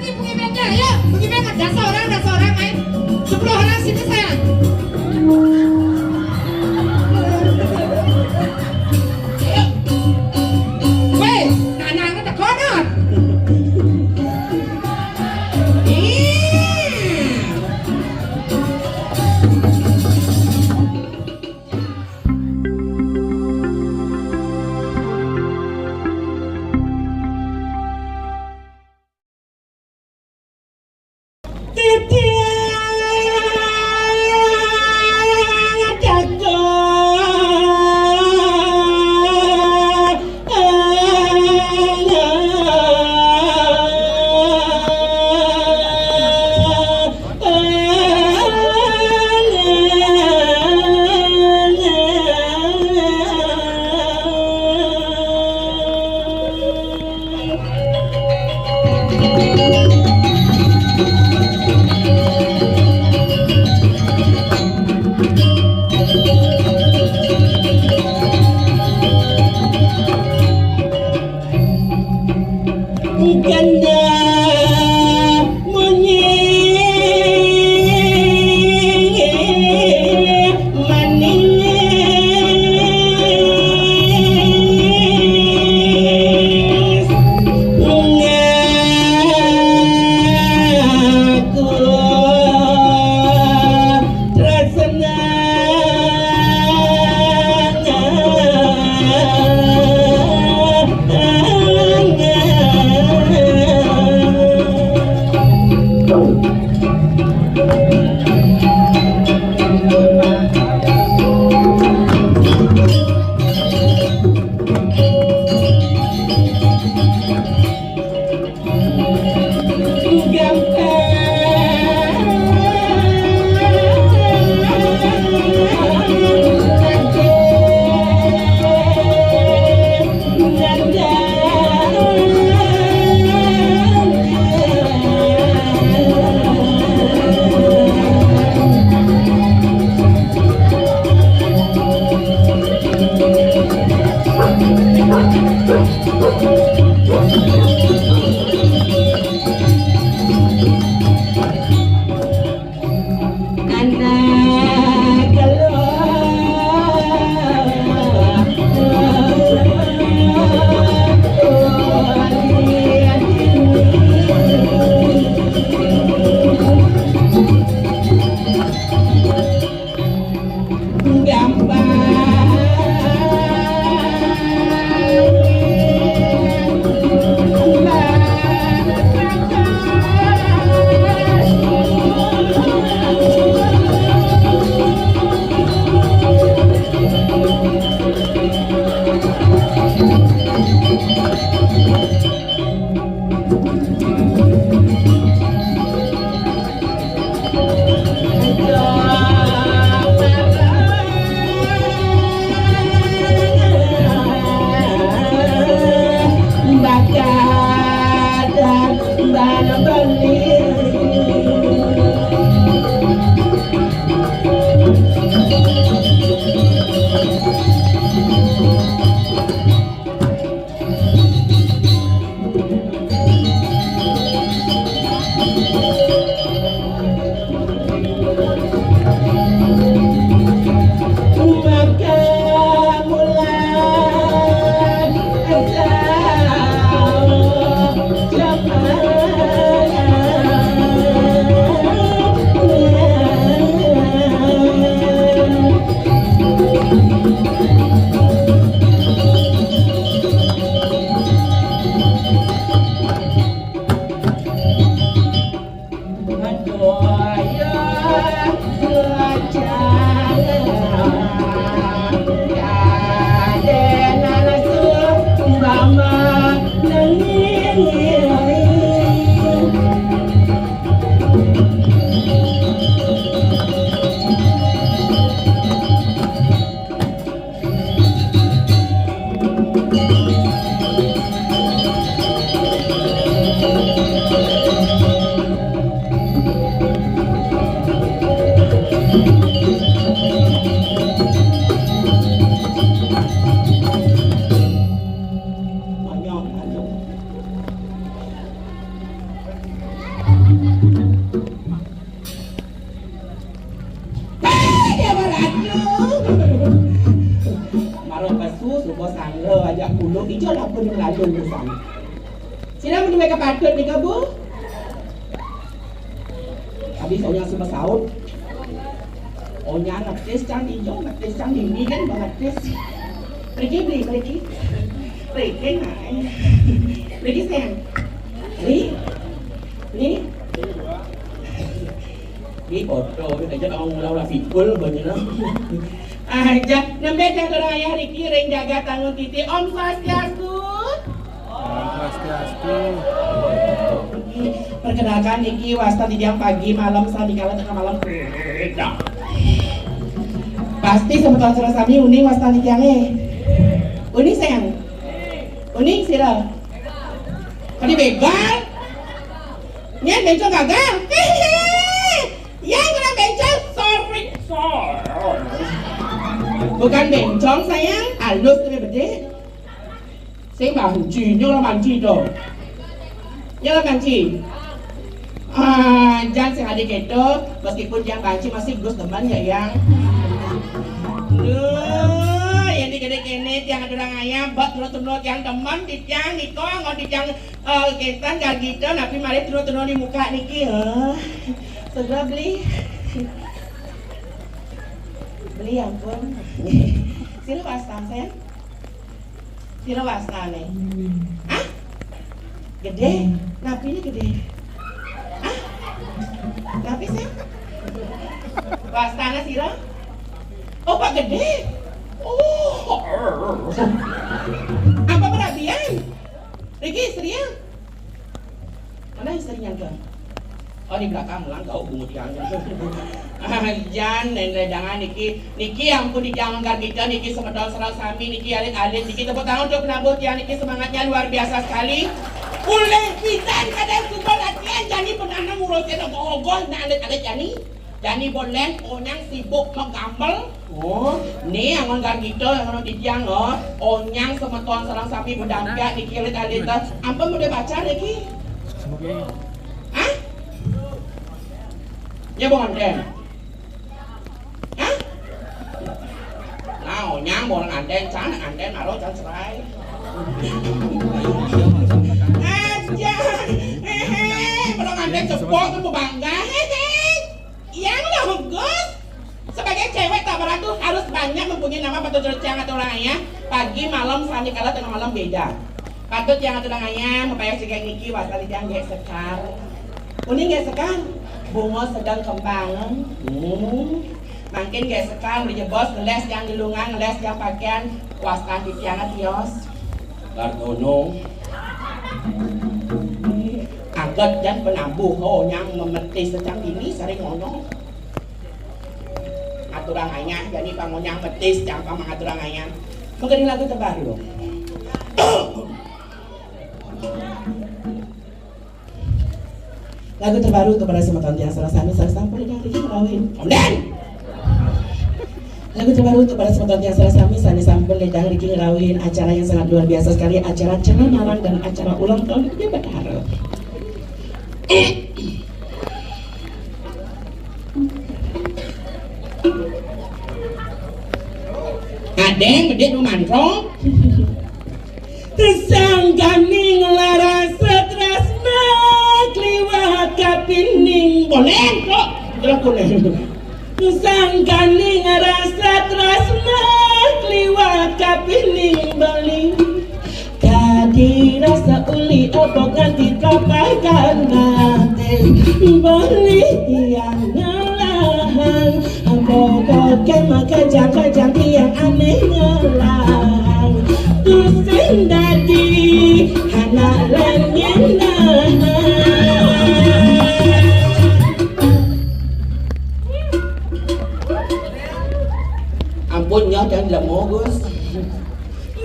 lagi pengimennya. Ya, pengimen ada seorang, main. 10 orang sini sayang. Weh, anak-anak tak konon. puluh hijau lah pun yang lalu besar. Sila menduwe kapatut ni ke Bu? Habis orang semua saut. Orang ngetes cang hijau, ngetes cang ini kan ngetes. Pergi beli, pergi. Pergi ngai. Pergi sayang. Ni. Ni foto ni aja orang lau fikul banyak lah. Aja, nembek orang ayah Riki ring jaga tangan titi Om Swastiastu. Om Swastiastu. Perkenalkan Niki wasta di jam pagi malam sadikala tengah malam. Pasti sebetul serasami uning wasta Niki ange. Uning sayang. Uning sira. Kali begal. Nyan bencong gagal. Yang kena bencong sorry. Bukan bencong sayang, halus tu berde. Saya banci, nyolah banci tu. Nyolah banci. Jangan sengaja gitu, meskipun yang banci masih gus teman ya yang. Yang digede kene yang ada orang ayam, buat turut-turut yang teman, dijang, niko, nggak dijang ketan, gak gitu, tapi mari turut-turut di muka niki, segera beli. Beli ampun. Sila wasta sayang. Sila wasta nih. Hah? Gede? Napi ini gede? Hah? Napi sayang? Wastana sila? Oh pak gede? Oh. Apa perabian? Riki istrinya? Mana istrinya ke? Oh di belakang lang kau bungut yang Jan jangan Niki ampun jangan kita Niki semedol serau sami Niki alit Niki tepuk tangan untuk penambut ya Niki semangatnya luar biasa sekali. Uleh kita kadang super latihan Jani pernah ngurusin ogoh na alit Jani. Jani boleh onyang sibuk menggambar. Oh, nih angon kita yang dijang onyang semeton serang sami berdampia Niki alit ampun udah baca Niki. Hah? Ya bukan Den. Hah? Nah, nyang bukan anden naruh can cerai. Aja. Belum anden cepok kan bangga. Yang bagus. Sebagai cewek tak beratu harus banyak mempunyai nama patut cercang atau orang ayah. Pagi malam sandi kala tengah malam beda. Patut yang atau orang ayah membayar cegah Niki wasali yang gak sekar. Uning gak sekar. Bunga sedang kembang. Makin gak sekar dijebos ngeles yang dilungan, ngeles yang pakaian wasta di tiang tios. Gartono. Angkat dan penambuh yang memetis secang ini sering ngomong. Aturang ayah jadi pangonyang metis jangan mengaturang ayah. Mungkin lagu terbaru. Lagu terbaru kepada semua tonton yang salah sami saya sampai dari Rawin. Kemudian lagu terbaru untuk para semua tonton yang salah sami saya sampai dari Rawin. Acara yang sangat luar biasa sekali, acara cenah narang dan acara ulang tahun dia berharap. Adeng bedek nu mantrong. Tersangganing laras stres kliwat kapining boleh kok jelas boleh. Tersangganing rasa tresna kliwat kapining beli. Tadi rasa uli apa ganti kapakan nanti beli yang ngelang. Pokok kemah-kejang yang aneh ngelang. Tusen dadi anak lenyena. Ampun ya jangan lemah Gus.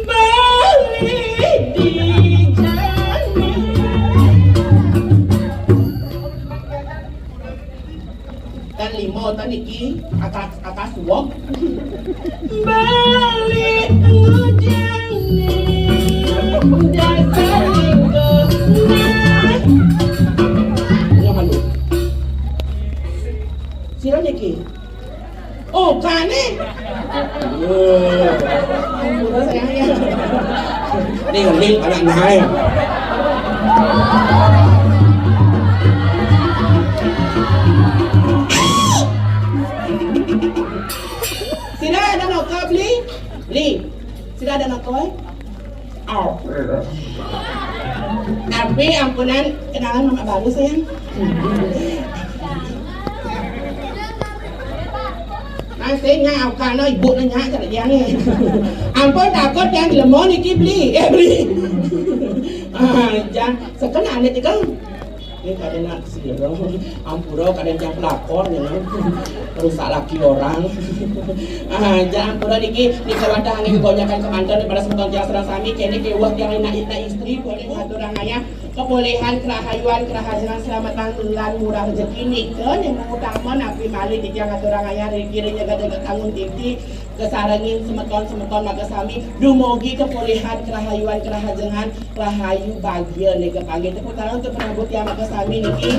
Balik di jalan. Tan limo tan iki atas wong. Balik ujane dasar linggo. Nyaman lu. Sira niki. Oh, kane. Udah sayangnya. Tadi ngeling anak naik. Sila ada nak kau beli? Beli. Sila ada nak kau? Oh. Tapi ampunan kenalan mama baru sayang. Saya ngau kan nó ibu nó nhá cho lại giang này. Ampun takut yang di lemon iki beli. Beli. Jangan sekarang ada tiga. Ini kadang nak sirong, ampuro kadang yang pelakon ya, rusak laki orang. Jangan ampuro niki kawadah niki kebanyakan kemantan daripada semoga jasa sami kini kewah yang nak istri boleh ngatur orangnya kebolehan kerahayuan kerahajan selamat bulan murah rezeki niken yang utama nabi mali di jangan orangnya kirinya gada tanggung tinggi kesarangin semeton maka sami dumogi kebolehan kerahayuan kerahajan rahayu bagian nih kepanggil tepuk tangan untuk penambut yang maka sami niki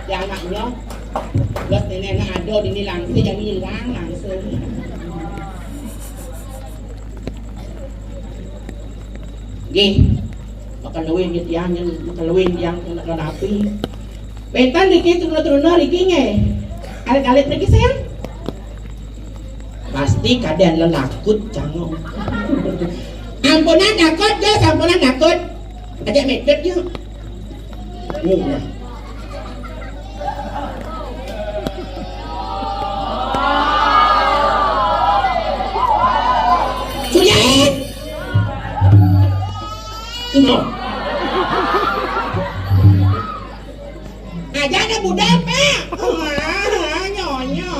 yang anaknya gas nenek ada di ini langsung yang hilang langsung gih makan lewin gitu yang makan lewin yang nak api bentan dikit turun dikit nge alit-alit lagi sayang pasti kadang lelakut cangong ampunan takut guys ampunan takut ajak medet yuk sudah no. Aja ada budak pak, nyonyo.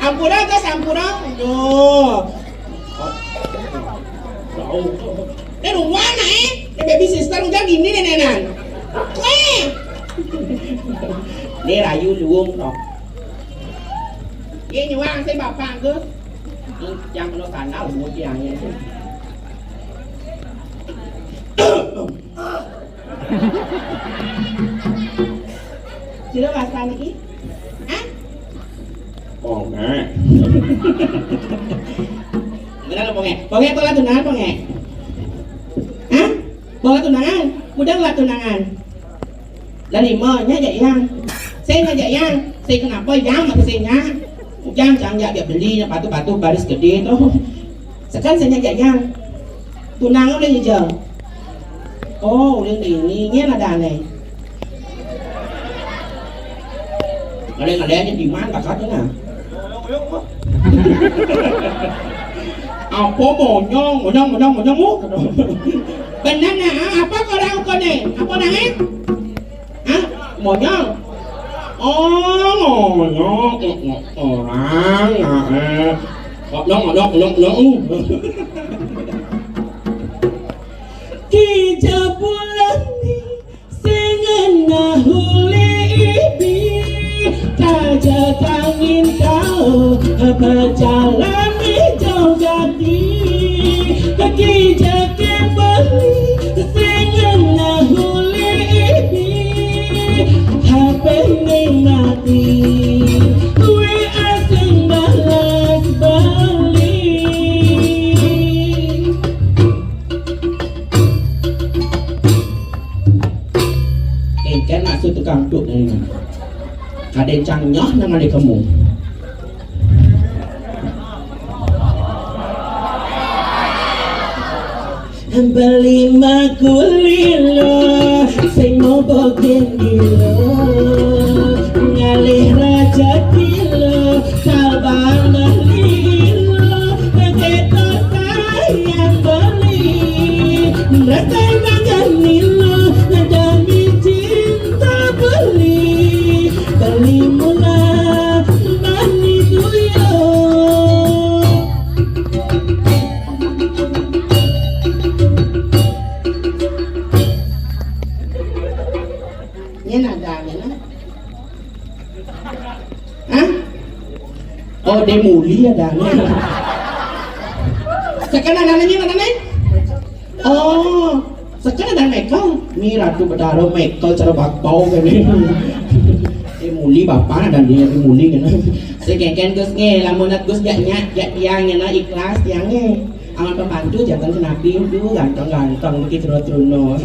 Ampura ke sampura, do. Ini rumah nih, baby sister udah gini nenenan. Ini rayu luung dong. Ini nyuang saya bapak ke, yang penuh tanah lumut yang ini. Sila basta lagi? Hah? Ponge. Benar ponge. Ponge tolak tunangan ponge. Hah? Boleh tunangan? Mudah lah tunangan. Dari mana ya yang? Saya ngajak yang. Saya kenapa yang maka saya nya? Yang jangan ya beli batu-batu baris gede tuh. Sekarang saya ngajak yang. Tunangan udah ngejel. Oh, yang ini là đàn này. Ở đây là đen trên tìm mát là có thế nào? Apa monyong mút. Benar na, apa kau ni? Apa nama? Hah? Monyong. Oh, monyong orang. Monyong. Tiga bulan sengena huli ibi tajak angin kau berjalan hijau jati kaki jaket beli sengena huli ibi HP mati kue asing balas balik kan masuk tukang duk ni ada cangnya nang ada kamu beli makulilo sing mau bogen gilo ngalih raja kilo sabar melilo ketok sayang beli rasa tangan nilo beli mula bani duyo ini nada ni lah hah oh dia mulia dah ni sekarang nadanya mana ni oh sekarang ada Michael ni ratu bedaro Michael cara bakpao kan ni muli bapak dan dia muli kan. Sekeken Gus nge, lamun Gus jaknya jak tiang nya ikhlas tiangnya. Aman pembantu jangan kenapi itu ganteng-ganteng begitu trono.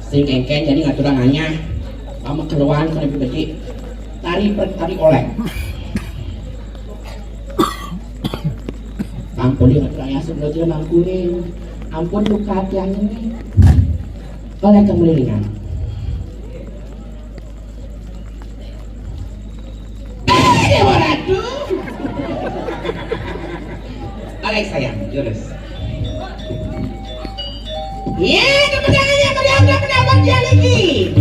Sekeken jadi ngaturangannya. Kamu keluar kana biji. Tari oleh. Ampun dia ngaturanya sebelum dia mangkunin. Ampun luka tiang ini. Oleh kemelilingan. Waduh. Alex sayang, jurus. Ya, tepuk tangannya meriam dan mendapat dia lagi.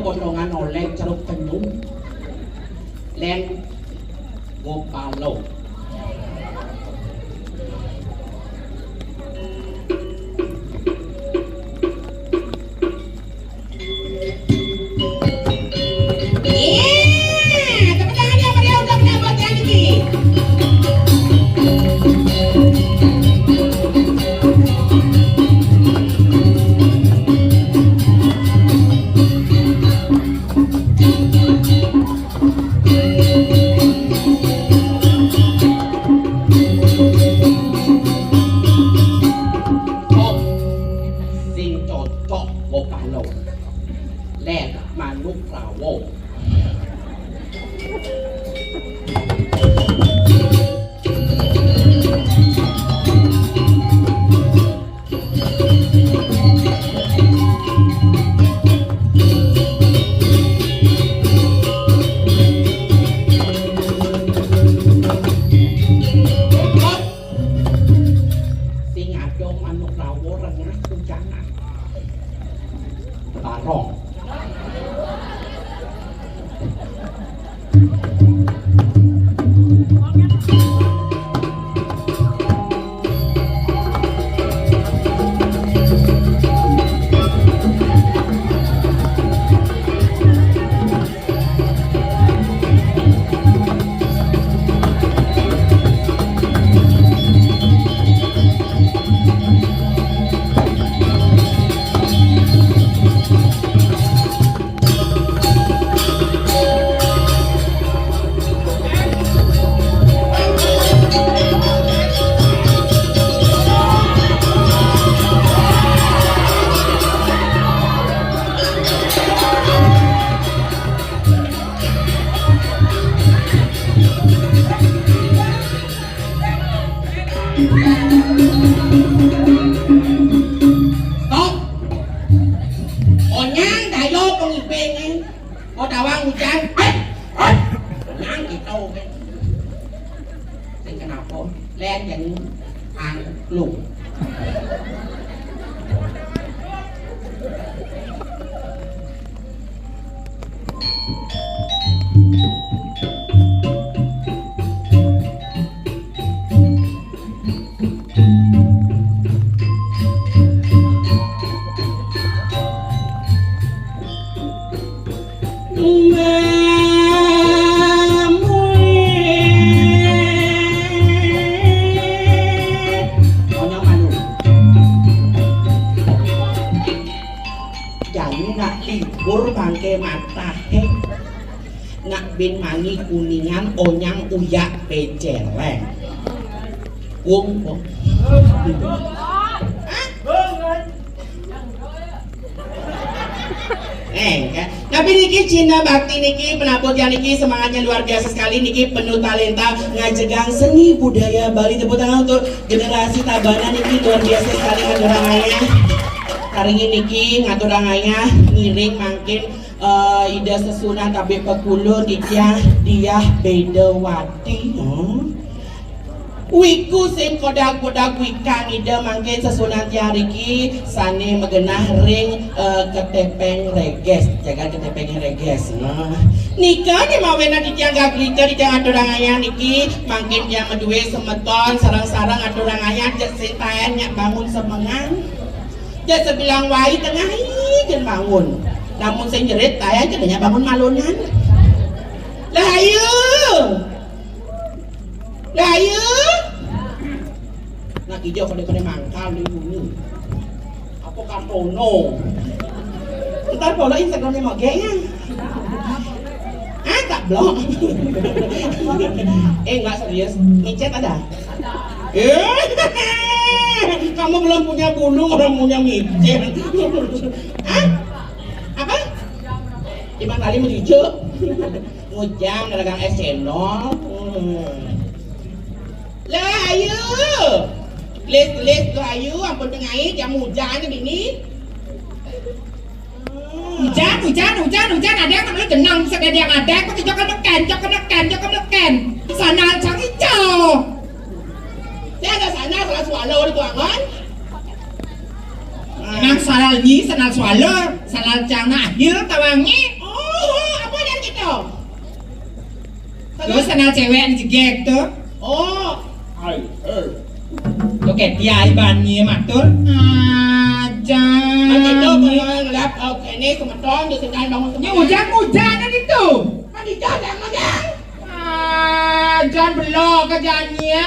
Pondongan oleh ceruk penyung len Gopalo. Tepuk tangannya meriah untuk mendapat yang ini. Stop. Onyang dayo pengipengin. O tawang hujan. Onyang gitu kan. Sing kenapa? Len yang angklung. Bangke matahe nak bin mangi kuningan onyang uyak peceleng wong tapi niki Cina Bakti niki penabot yang niki semangatnya luar biasa sekali niki penuh talenta ngajegang seni budaya Bali. Tepuk tangan untuk generasi Tabana niki luar biasa sekali ngadorangannya. Hari ini niki ngadorangannya ngiring mangkin ida sesunah tapi pekulu dia Bedawati Wiku sing kodak-kodak wika ngide mangke sesunan tiariki sane megenah ring ketepeng reges jaga ketepeng reges nah nika di mawena di tiang gagrika di tiang aturangaya niki mangkin dia medue semeton sarang-sarang aturangaya jek setayan nyak bangun semengan jek sebilang wai tengah jen bangun namun sing jerit tayan jenanya bangun malunan lah ayo nak hijau kode mangkal di bumi apa kartono ntar follow Instagramnya mau gengnya tak blok enggak serius micet ada kamu belum punya bulu orang punya micet apa Imam kali menuju ngujam dagang es cendol lah ayo les tuh ayo ampun pengai jam hujan ini hujan ada yang namanya jenang sedang yang ada kok jokan neken sana cang hijau saya ada sana salah swallow di tuangan emang salah ni salah swallow salah cang akhir tawangi oh apa yang gitu terus salah cewek yang jegek tuh oh oke dia ibannya matur aja itu ngelap ini kemeton di sedang bangun ini hujan itu mandi jalan jangan belok kerjaannya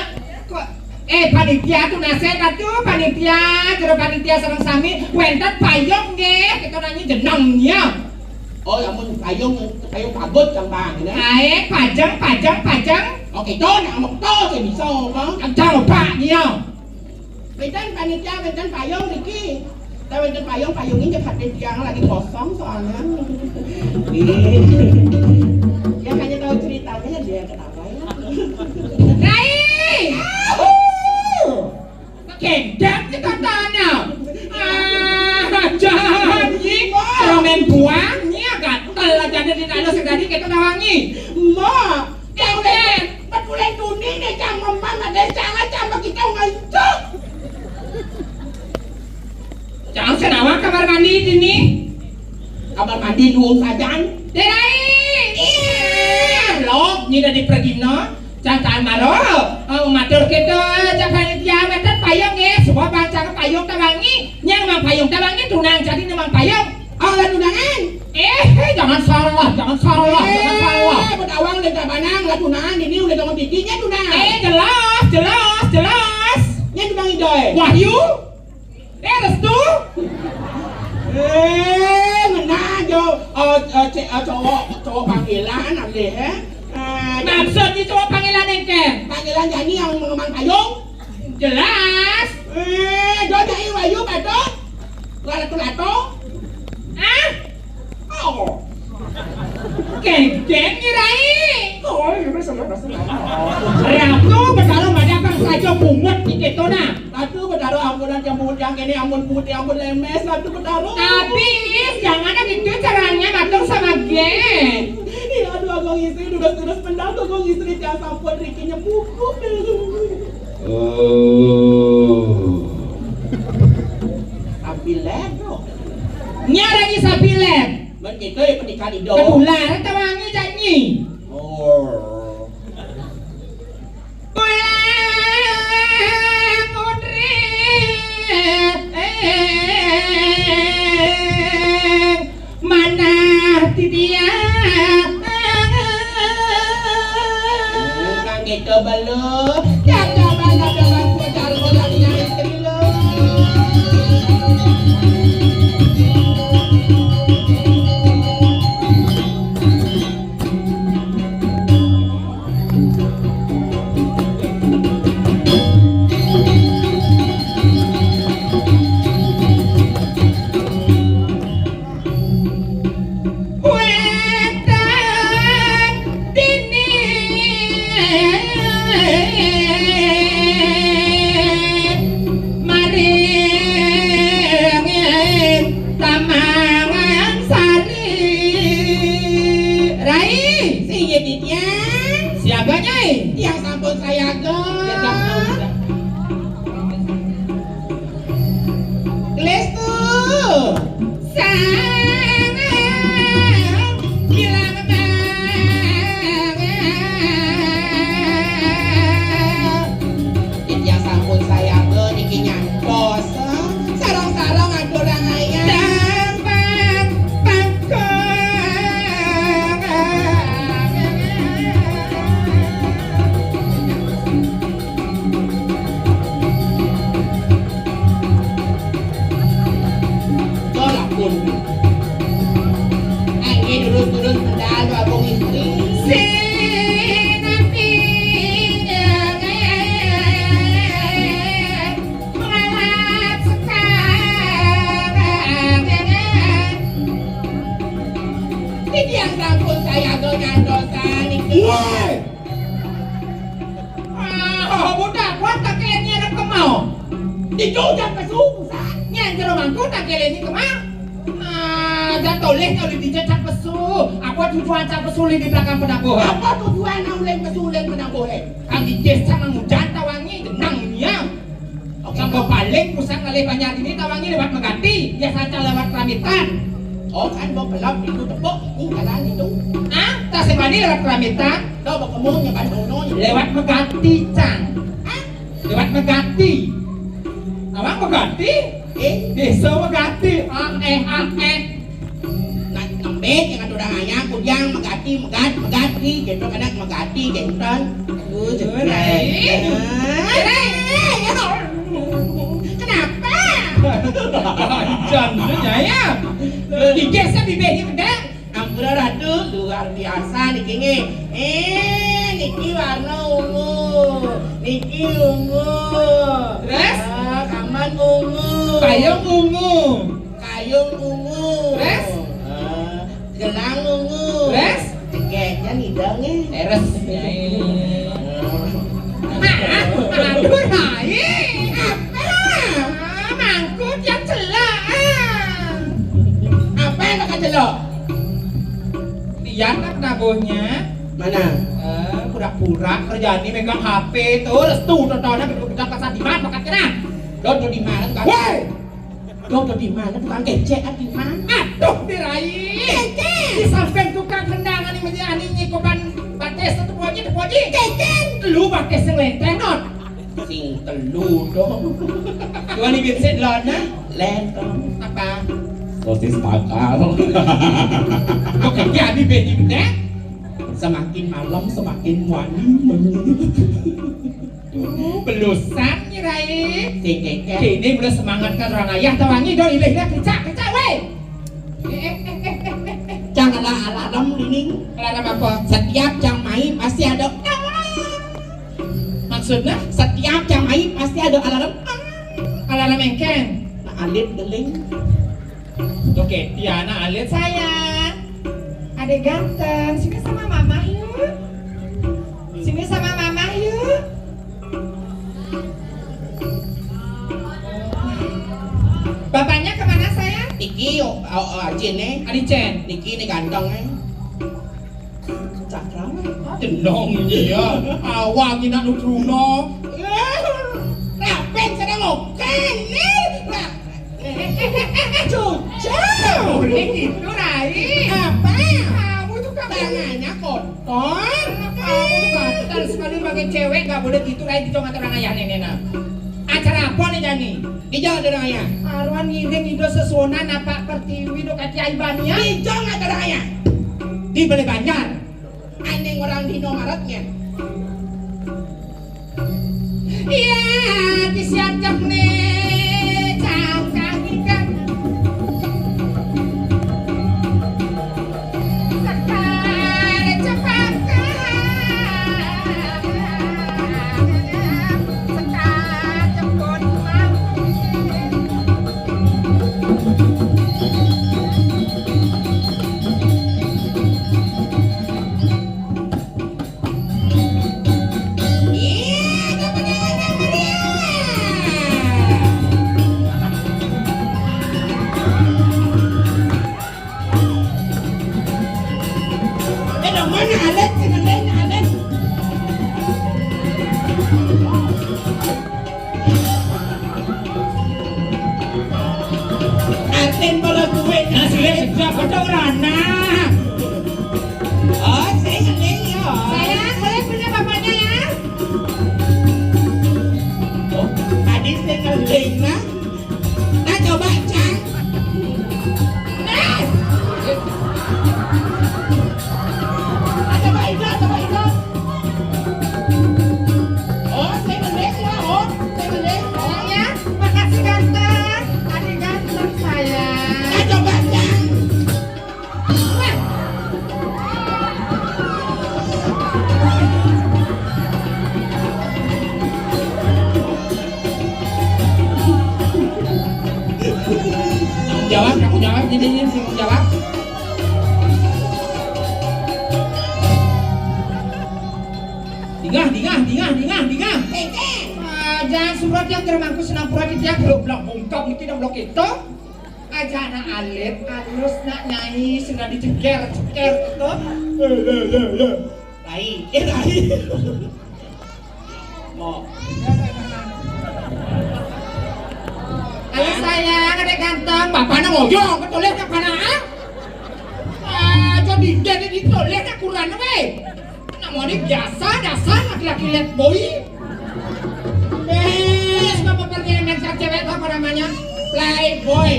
panitia tuh nasihat tuh panitia jero panitia sareng sami wentan payung nggih kita nanya jenengnya oh ya mun payung pagut kang bang ini pajang oke to nak mau to thì bisa kan tahu paknya wentan panitia wentan payung niki tapi wentan payung ini cepat tiang lagi kosong soalnya dia hanya tahu ceritanya dia kenapa ya Rai kendap kita tanya janji komen buangnya gatel aja di dalam segadi kita tawangi ma kendap betulan kuning deh cang memang ada jangan cambak kita ngajak jangan senawa kamar mandi ini kamar mandi luang sajan Rai lok ni dah dipergi no jangan maro matur kita jangan dia metet payung semua bangsa payung tawangi yang mang payung tawangi tunang jadi memang payung lah tunangan jangan salah bedawang dan tabanang lah tunangan ini udah dengan bikinnya tunangan jelas nya tunang idoy wahyu restu menajo cowok panggilan ada maksudnya cowok panggilan engke panggilan jadi yang mengemang payung jelas jadi wayu betul lato geng ngirai Ratu bertaruh pada kang saja bungut gitu nah Ratu bertaruh ampunan jambut yang ini ampun putih ampun lemes Ratu bertaruh tapi jangan gitu caranya matur sama geng ya aduh agong istri terus pendam agong istri tiang sampun rikinya bukuk sapilet nyarani sapilet begitu ya pernikahan itu kedular tawangi janji mana dia kang gitu belum coba cari istri lo siapanya yang sampun saya ke Sang bilang yang sampun saya ke niki nyantos sarang-sarang ada orang ayah dapat tolak pun angin turun-turun mendalu abang istri yang sampun saya ke nyantosan niki budak kuat tak keleni anak kemau dijujak ke susah nyan jero mangku tak keleni kemau dan toleh kau di dijak pesu aku tujuan cak pesu di belakang penangguh apa tujuan uleng kesulen penangguhe kang di desa mangujan tawangi denang ya sampai paling pusat kali banyak ini tawangi lewat Megati biasa lewat Ramitan. oh kan mau pelap itu tepuk ini jalan itu Tak semani lewat Ramitan đâu mà kamu yang Bandung lewat Megati cang lewat Megati awang Megati desa Megati nak ngembek yang ada orang ayam kujang megati gitu kadang megati genten kenapa? Jangan ya di desa bibirnya pedang Ampura Ratu luar biasa niki niki warna ungu niki ungu Terus? kaman ungu payung ungu kayung ungu Terus? gelang ungu Terus? cekeknya hidungnya teres aduh hai apa mangkuk yang celak apa yang bakal celok lihat nak nagohnya mana pura-pura kerjaan ini megang HP tuh restu tontonnya gedung-gedung pasar di mana pakat kena Dodo di mana tukang woi Dodo di mana tukang kecek di mana aduh dirai di samping tukang kendangan ini ani kopan bates itu poji kecen lu bates yang lenteng not sing telu dong dua nih Vincent Lona lentong apa Sosis bakar. kok kerja di bedi bedek semakin malam semakin wangi belusan nyirai sing kecek kini mulai semangatkan orang ayah tawangi dong ilihnya kecak weh janganlah alarm dinding alarm apa setiap jam main pasti ada maksudnya setiap jam main pasti ada alarm alarm engkeng nah alit geling oke Tiana alit sayang adek ganteng sini sama mama yuk sini sama mama yuk bapaknya kemana sayang Niki Jin Adicen Niki ini ganteng cakram jenong iya awang ina nutruno rapen sedang ngokan cucau boleh gitu Rai apa kamu tuh tangannya kamu kotor tuh gatel sekali pakai cewek gak boleh gitu Rai di congat orang ayah nenena acara apa nih Jani dijauh ada raya Arwan ngiring ido sesuonan apa pertiwi do kaki aibania dijauh ada raya di Bale Banjar aneh orang di Maretnya iya disiapkan nih cangkang ikan sekali cepat sekali jemput mana alet seneng alet Aten bola gue Rana. Oh, saya ngeling ya. Sayang, boleh punya bapaknya ya? Oh, tadi saya ngeling nah. Nah coba Cang. Nah. Coba itu. Oh, saya ngeling ya. Oh, saya ngeling. Sayang ya, makasih ganteng. Adik ganteng sayang. Nah coba Cang. Kamu jawab, ini sih jawab. Dingah. Jangan surat yang termangku senang pura di dia belum bungkap itu dan blok itu. Aja anak alit, halus nak nyanyi sudah diceger itu. Rai. Mau. Halo sayang, adek ganteng. Bapaknya ngoyong, ketoleh ke mana? Jadi dia ditoleh ke kurang we. Namanya biasa, dasar laki-laki let boy. Bapak pergi dengan cewek apa namanya? Playboy.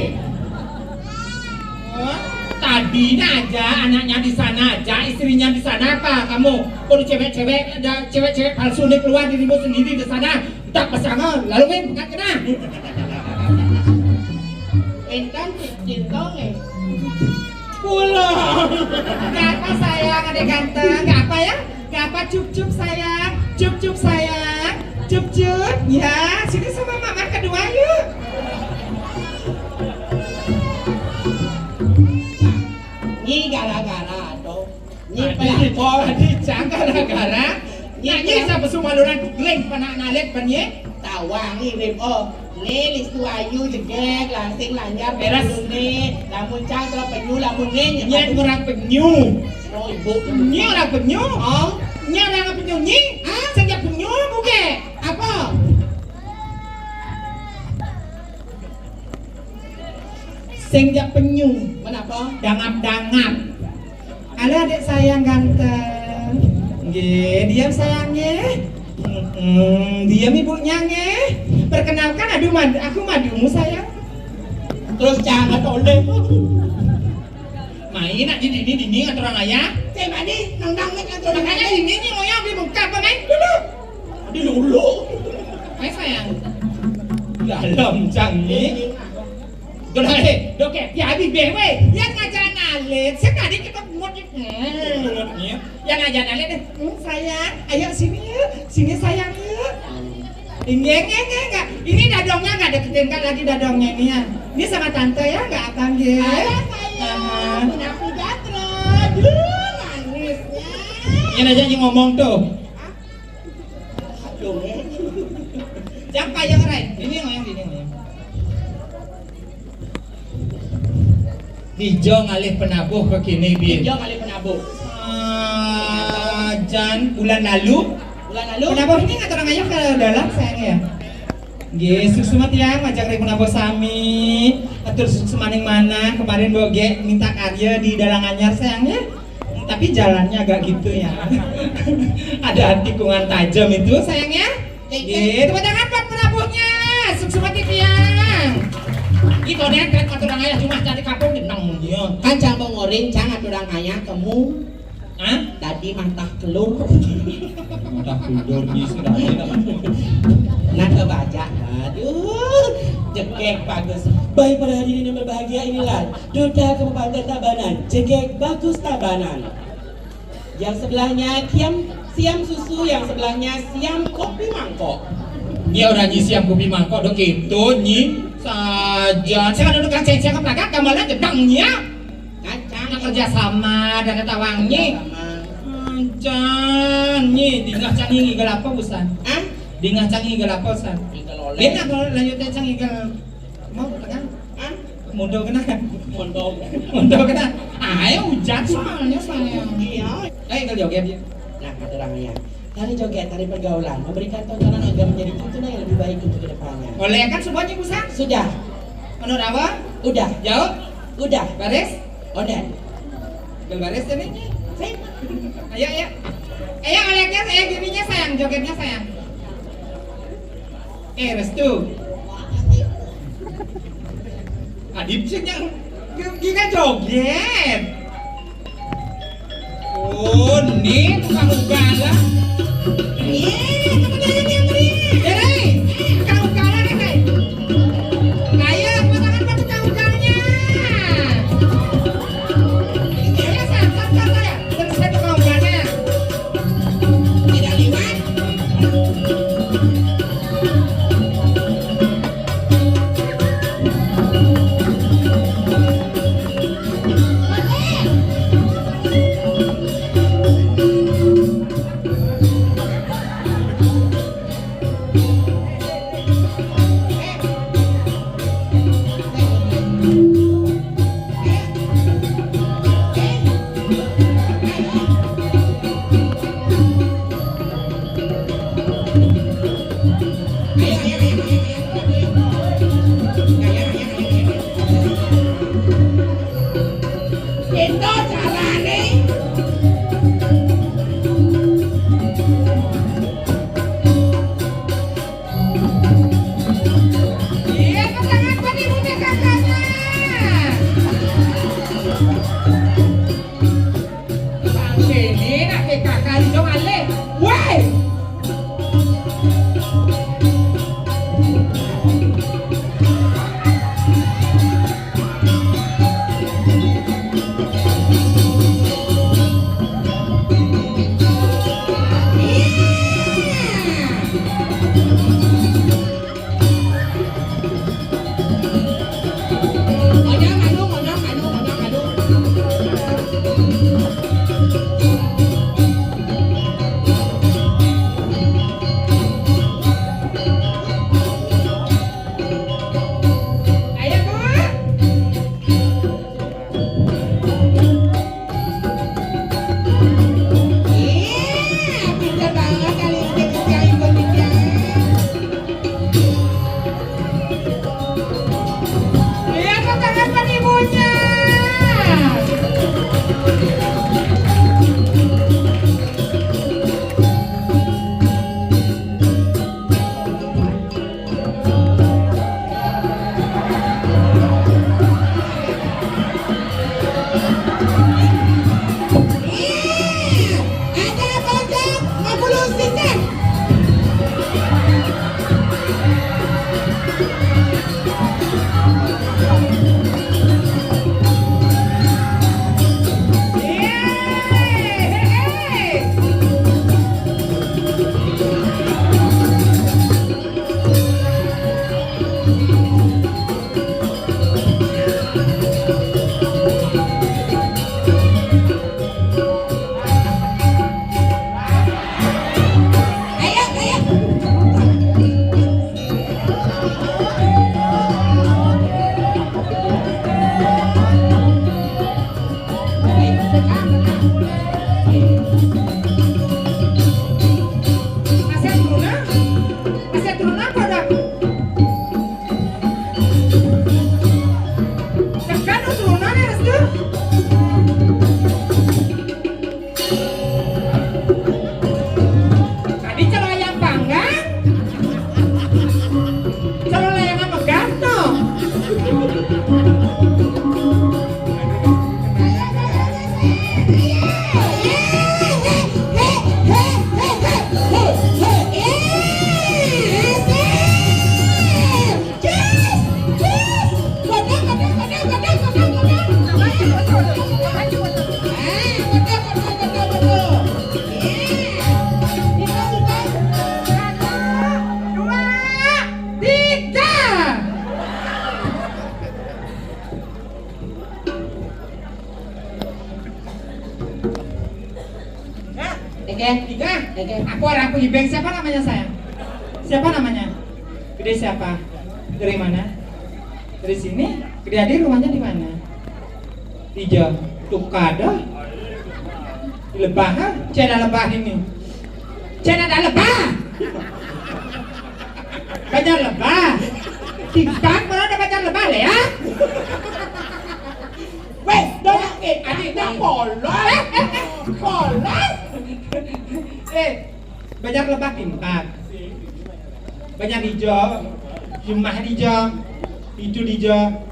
Tadinya aja anaknya di sana aja, istrinya di sana apa kamu? Kalau cewek-cewek ada cewek-cewek palsu nih keluar dirimu sendiri di sana, tak pasangan, lalu main bukan kena. Kan cintong Pulang. Gak apa sayang, adek ganteng. Gak apa ya? Gak apa cup-cup sayang. Cup-cup sayang. Cup-cup. Ya, sini sama mama kedua yuk. Nyi gara-gara tuh. Nyi pelakon. Adicang gara-gara. Nyanyi sama sumaluran leng panak nalet panye. Tawang ini oh. Ni listu ayu jegek langsing lancar Beres. Ni lamun cang terus penyu lamun ni Nyet orang penyu. oh ibu Nyi orang penyu. oh Nyi orang penyu nyi. Sejak penyu buke. apa Senjak penyu. kenapa Dangap-dangap. Halo adik sayang ganteng. Nggih, diam sayangnya. Diam ibunya nggih. Perkenalkan aku madumu sayang. terus jangan toleh Main nak di dinding atau orang ayah. tembak ni nang nek atau Makanya dindingnya ngoyong di bengkak apa main dulu. di lulu Main sayang. Dalam canggih. Oke, ya abi bewe. Yang ngajaran alit, sekali kita mulutnya. Yang ngajaran alit, sayang, ayo sini yuk, sini sayang yuk. Enggak. Ini dadongnya nggak deketin kan lagi dadongnya ini ya. Ini sama tante ya, nggak akan gitu. ayah sayang aku jatro manisnya Yang aja yang ngomong tuh. aduh Jangan payah rai. Ini ngoyong. Dijo ngalih penabuh ke kini bin. Dijo ngalih penabuh Jan bulan lalu penabuh ini nggak orang ayah ke dalam sayang ya. Nggih, susumat ya ngajak rek penabuh sami. Atur semaning mana kemarin boge minta karya di Dalang Anyar sayangnya. Tapi jalannya agak gitu ya. Ada tikungan tajam itu sayangnya. Nggih, tepuk tangan buat penabuhnya. Susumat tiang. Itu nih kan orang ayah cuma cari kapung nang dia. kan cang mau ngoring cang aturang ayah kamu Hah? tadi mantah kelur Udah tidur di sudah nah kebaca aduh jegek bagus baik pada hari ini berbahagia inilah Duda Kabupaten Tabanan jegek bagus Tabanan yang sebelahnya siam susu yang sebelahnya siam kopi mangkok Ini orang nyi siam kopi mangkok dong gitu nyi saja. Saya kan duduk kacang ke belakang gambarnya gedangnya. kacang Anak kerja sama dan tawang nyi. Can nyi dingah canggih ngigel apa busan? ah Dingah canggih ngigel apa busan? dikeloleh Bina kalau lanjutnya canggih ngigel mau tengah ah mundur kena mondong mundur kena. Ayo hujan soalnya sayang. iya Ngigel joget dia. nah aturangnya tari joget, tari pergaulan, memberikan tontonan agar menjadi tuntunan yang lebih baik untuk kedepannya. Boleh kan semuanya busan? Sudah, Menurut apa? udah, Jauh? udah, Baris? Ondan. Beres ini. Sip. Ayo, ayo. Ayo, olehnya saya gininya sayang, jogetnya sayang. Restu. Adip sih yang gini joget. Oh, nih tukang ugala. Iya, kemudian yang beri. Jadi, tukang ugala nih, Kay. Ayo, tangan buat tukang ugalanya. Iya, santai ya. Selesai tukang ugalanya. Tidak liwat. Itu carane. Iya, tangan buat ibunya kakaknya. Bang sini nak ke kakak di dong ale. Woi. Aku orang Puyibeng. Siapa namanya sayang? Siapa namanya? Gede siapa? Dari mana? Dari sini? Gede Adi rumahnya di mana? Di Tukada? Di Lebah? Cina Lebah ini. Cina ada Lebah? Banyak Lebah? Tingkat mana ada banyak Lebah ya? Weh, dona polos. Polos. Banyak lebah timpak. Banyak hijau. Cuma hijau. Itu hijau.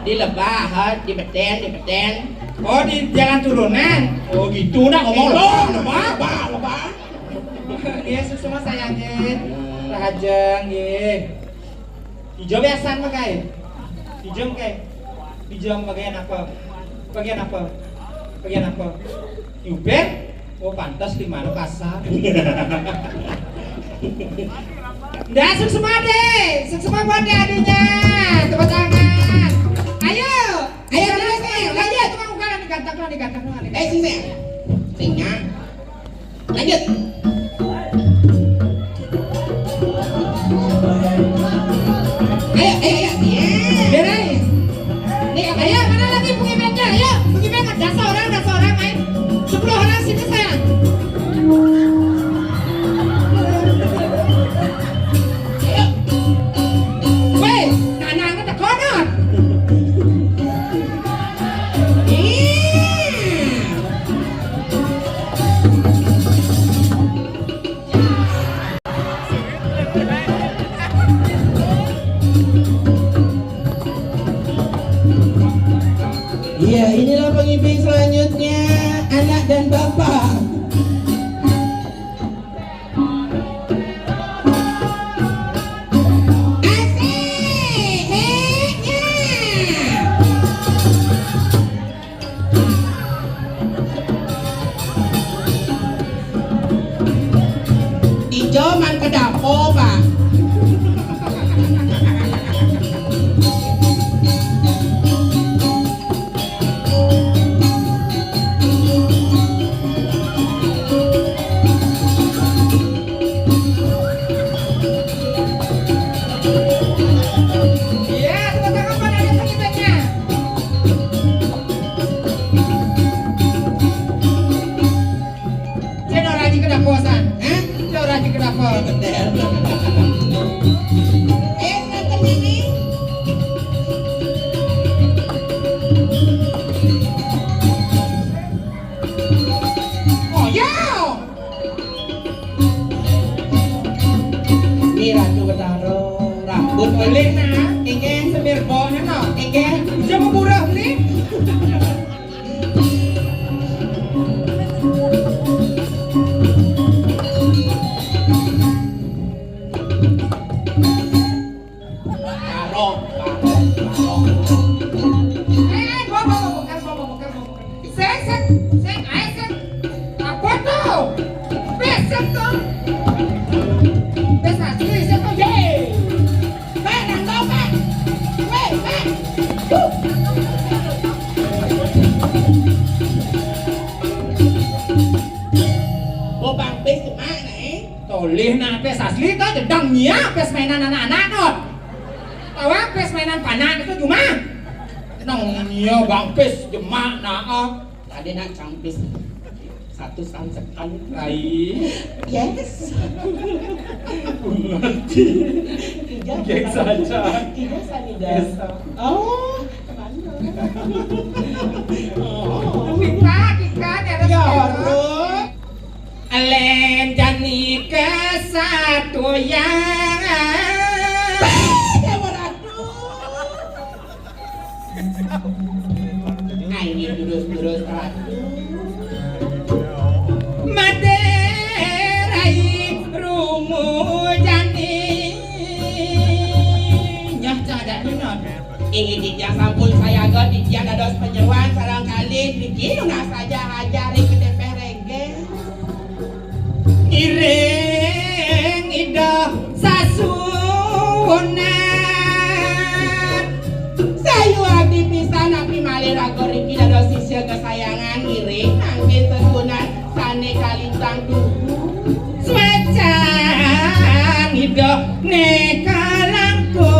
Di lebah, di beten. Oh, di jalan turunan. Oh gitu nak ngomong Lebah. Yesus semua sayangin. Rahajeng nggih. Hijau biasa mah kae. Hijau kae. Hijau bagian apa? Bagian apa? Yuben? Oh pantas di mana kasar. Dah suk semua buat adiknya. Tepuk tangan. Ayo lanjut. Tukang ukaran digantak. Singa. Lanjut. Ayo. Beres. Nih, ayo mana lagi pengimennya? Ayo, pengimen ada seorang main. 10 orang sini sayang. Ayo. Weh, anak-anak tekonot. Iya, inilah pengimpin selanjutnya, anak dan bapak. Asik, heknya. Dijoman ke dapur, Pak. Iya, tepuk tangan pada ada pengimennya. Cendol lagi ke daposan. Cendol lagi ke dapur. Nonton ini. Oh, ya. Ini Ratu Betaro, rambut Boleh nah, ingin semir bohnya no, ingin jangan murah nih. Karo. Bukan. Sek, apa tuh? Besok tuh. Besok tuh, ye. Nang kau, Pak. Weh. Bobang pes kemana Toleh nah pes asli tuh jedangnya pes mainan anak-anak tuh. Tahu pes mainan panah itu cuma. Nongnya bang pes jemak nah. Tadi nak campis satu sansekan. Yes. Mengerti. Gek saja. Tiga sanida. Oh, kemana? Kita ada Ya, sekolah. Alen jani ke satu yang Ini terus ratu. Materai rumu jani nyah cadak non. Ingin dijang sampun saya god dijang dados penyeruan sarang kali bikin nak saja hajari ke DPRG. Ireng ida sasunan Sayuang dipisah napi malira goriki dados sisya kesayangan iring angin sesunan sane kalintang duhu. Swecang ida nekalangko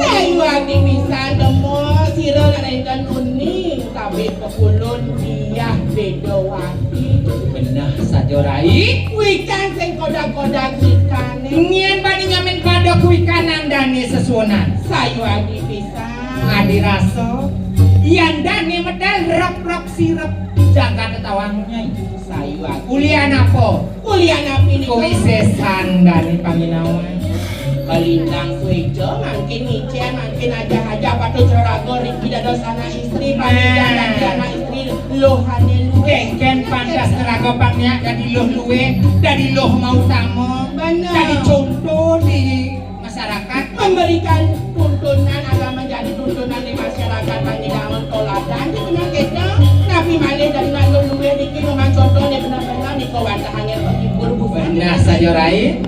Sayuang dipisah demo sira ngarengkan kuning tapi pekulun dia bedowati. Benah sajorai Wikan sing kodak-kodak ikane ngien bani ngamen pada kuwi kanan dane sesunan sayuang dipisah ngadi raso Yandane medal rok sirep jaga ketawamunya Sayuan. kuliah apa? Kuliah napi niku Kuisesan dari panginawan kalintang suejo mangkin ngicen mangkin aja patut rago riki dados anak istri pamidan dan anak istri lohane luwe kengken pantas terago pangnya dari loh luwe dari loh mau tamu bener jadi contoh di masyarakat memberikan tuntunan agama menjadi tuntunan di masyarakat panjidangan toladan di benar kita nabi malih dari lalu luwe niki memang contohnya benar-benar niko wantah angin menghibur bukan benar saja Rai